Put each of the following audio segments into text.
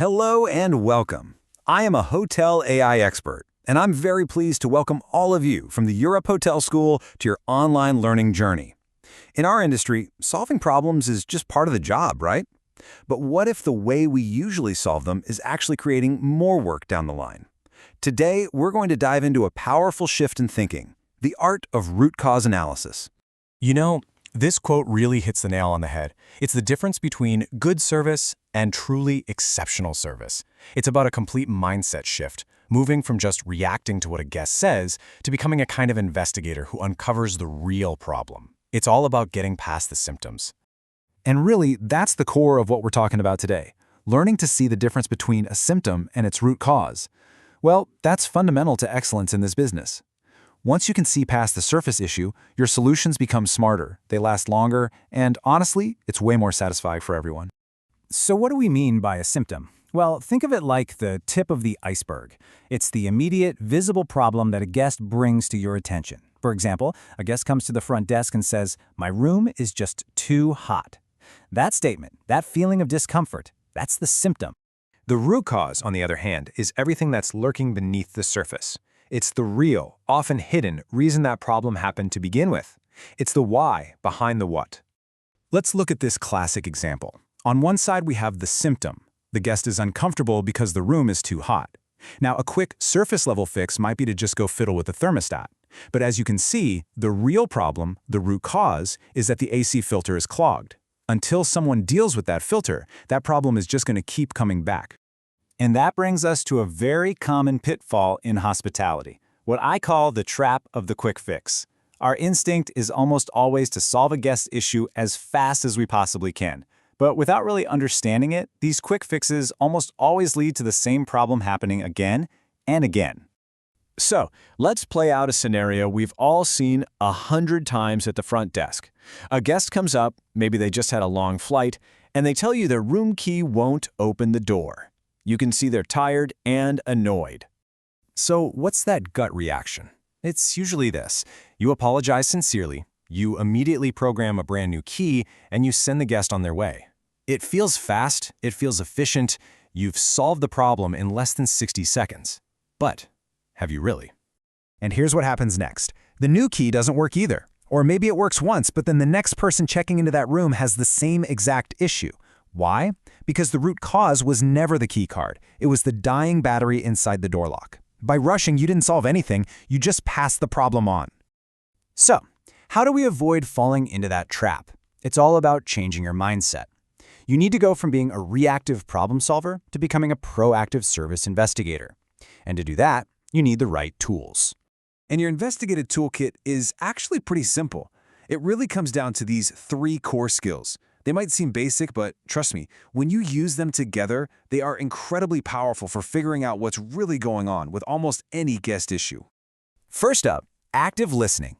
Hello and welcome. I am a hotel AI expert, and I'm very pleased to welcome all of you from the Europe Hotel School to your online learning journey. In our industry, solving problems is just part of the job, right? But what if the way we usually solve them is actually creating more work down the line? Today, we're going to dive into a powerful shift in thinking, the art of root cause analysis. You know, this quote really hits the nail on the head. It's the difference between good service and truly exceptional service. It's about a complete mindset shift, moving from just reacting to what a guest says to becoming a kind of investigator who uncovers the real problem. It's all about getting past the symptoms. And really, that's the core of what we're talking about today, learning to see the difference between a symptom and its root cause. Well, that's fundamental to excellence in this business. Once you can see past the surface issue, your solutions become smarter, they last longer, and honestly, it's way more satisfying for everyone. So what do we mean by a symptom? Well, think of it like the tip of the iceberg. It's the immediate, visible problem that a guest brings to your attention. For example, a guest comes to the front desk and says, "My room is just too hot." That statement, that feeling of discomfort, that's the symptom. The root cause, on the other hand, is everything that's lurking beneath the surface. It's the real, often hidden, reason that problem happened to begin with. It's the why behind the what. Let's look at this classic example. On one side, we have the symptom. The guest is uncomfortable because the room is too hot. Now, a quick surface-level fix might be to just go fiddle with the thermostat. But as you can see, the real problem, the root cause, is that the AC filter is clogged. Until someone deals with that filter, that problem is just going to keep coming back. And that brings us to a very common pitfall in hospitality, what I call the trap of the quick fix. Our instinct is almost always to solve a guest issue as fast as we possibly can. But without really understanding it, these quick fixes almost always lead to the same problem happening again and again. So, let's play out a scenario we've all seen 100 times at the front desk. A guest comes up, maybe they just had a long flight, and they tell you their room key won't open the door. You can see they're tired and annoyed. So, what's that gut reaction? It's usually this. You apologize sincerely, you immediately program a brand new key, and you send the guest on their way. It feels fast, it feels efficient, you've solved the problem in less than 60 seconds. But have you really? And here's what happens next. The new key doesn't work either. Or maybe it works once, but then the next person checking into that room has the same exact issue. Why? Because the root cause was never the key card. It was the dying battery inside the door lock. By rushing, you didn't solve anything, you just passed the problem on. So, how do we avoid falling into that trap? It's all about changing your mindset. You need to go from being a reactive problem solver to becoming a proactive service investigator. And to do that, you need the right tools. And your investigative toolkit is actually pretty simple. It really comes down to these 3 core skills. They might seem basic, but trust me, when you use them together, they are incredibly powerful for figuring out what's really going on with almost any guest issue. First up, active listening.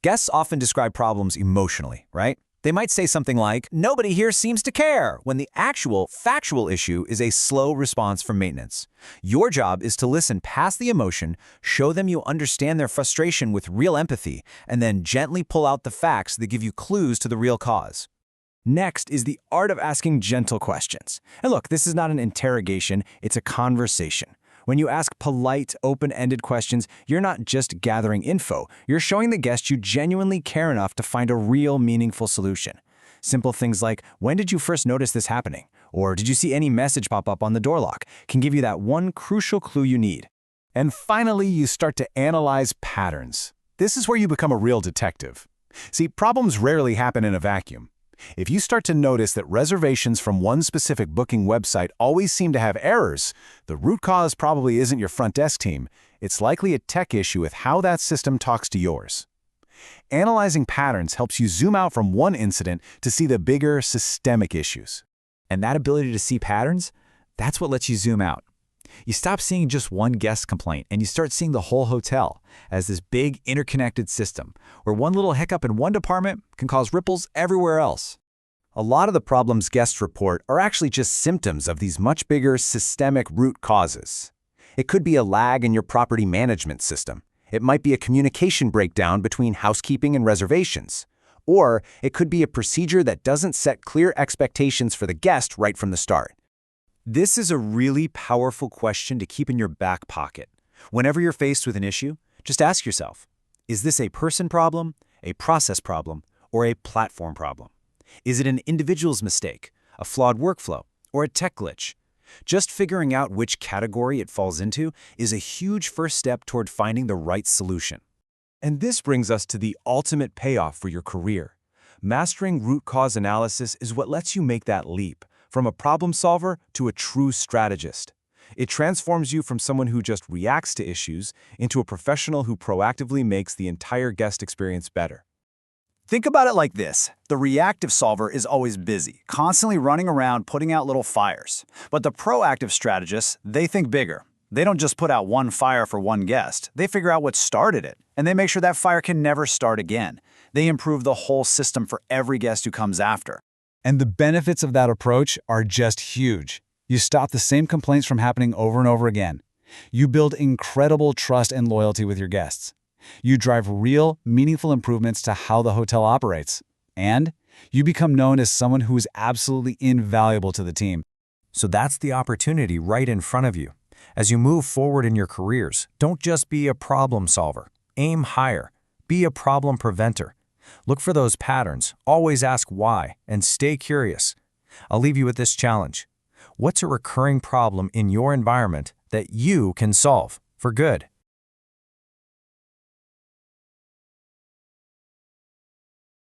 Guests often describe problems emotionally, right? They might say something like, "Nobody here seems to care," when the actual, factual issue is a slow response from maintenance. Your job is to listen past the emotion, show them you understand their frustration with real empathy, and then gently pull out the facts that give you clues to the real cause. Next is the art of asking gentle questions. And look, this is not an interrogation, it's a conversation. When you ask polite, open-ended questions, you're not just gathering info, you're showing the guest you genuinely care enough to find a real, meaningful solution. Simple things like, "When did you first notice this happening?" Or "Did you see any message pop up on the door lock?" can give you that one crucial clue you need. And finally, you start to analyze patterns. This is where you become a real detective. See, problems rarely happen in a vacuum. If you start to notice that reservations from one specific booking website always seem to have errors, the root cause probably isn't your front desk team. It's likely a tech issue with how that system talks to yours. Analyzing patterns helps you zoom out from one incident to see the bigger, systemic issues. And that ability to see patterns, that's what lets you zoom out. You stop seeing just one guest complaint and you start seeing the whole hotel as this big interconnected system where one little hiccup in one department can cause ripples everywhere else. A lot of the problems guests report are actually just symptoms of these much bigger systemic root causes. It could be a lag in your property management system. It might be a communication breakdown between housekeeping and reservations. Or it could be a procedure that doesn't set clear expectations for the guest right from the start. This is a really powerful question to keep in your back pocket. Whenever you're faced with an issue, just ask yourself, is this a person problem, a process problem, or a platform problem? Is it an individual's mistake, a flawed workflow, or a tech glitch? Just figuring out which category it falls into is a huge first step toward finding the right solution. And this brings us to the ultimate payoff for your career. Mastering root cause analysis is what lets you make that leap from a problem solver to a true strategist. It transforms you from someone who just reacts to issues into a professional who proactively makes the entire guest experience better. Think about it like this. The reactive solver is always busy, constantly running around putting out little fires. But the proactive strategists, they think bigger. They don't just put out one fire for one guest. They figure out what started it, and they make sure that fire can never start again. They improve the whole system for every guest who comes after. And the benefits of that approach are just huge. You stop the same complaints from happening over and over again. You build incredible trust and loyalty with your guests. You drive real, meaningful improvements to how the hotel operates. And you become known as someone who is absolutely invaluable to the team. So that's the opportunity right in front of you. As you move forward in your careers, don't just be a problem solver. Aim higher. Be a problem preventer. Look for those patterns, always ask why, and stay curious. I'll leave you with this challenge. What's a recurring problem in your environment that you can solve for good?